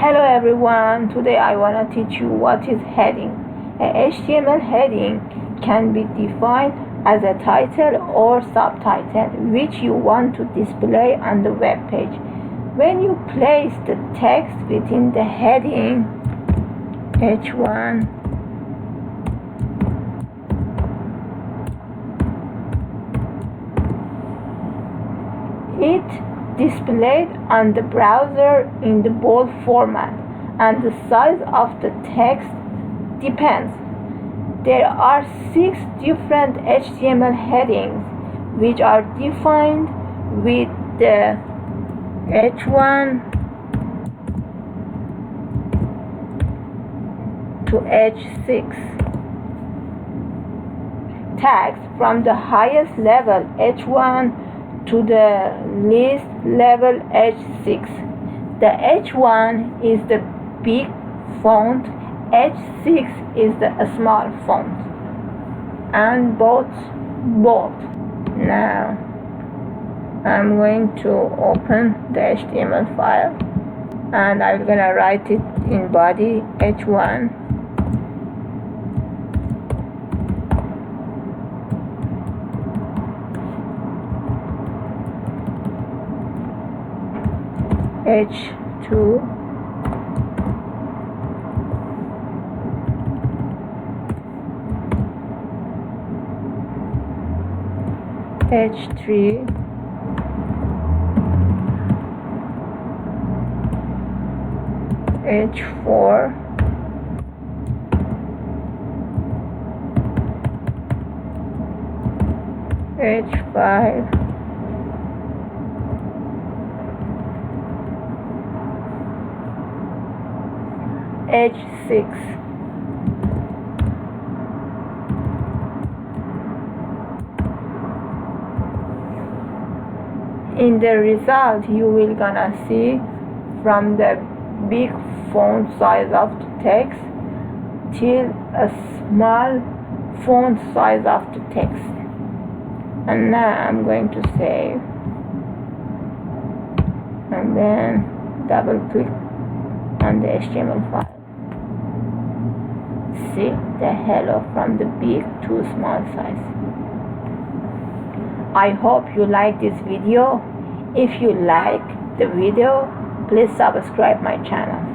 Hello everyone, today I want to teach you what is heading. A HTML heading can be defined as a title or subtitle which you want to display on the web page. When you place the text within the heading H1, it displayed on the browser in the bold format, and the size of the text depends. There are 6 different HTML headings which are defined with the H1 to H6 tags from the highest level H1 to the least level H6. The H1 is the big font, H6 is the small font, and both bold. Now I'm going to open the HTML file and I'm gonna write it in body H1. H2 H3 H4 H5 H6. In the result, you will gonna see from the big font size of the text till a small font size of the text. And now I'm going to save and then double click on the HTML file. See the hello from the big to small size. I hope you like this video. If you like the video, please subscribe my channel.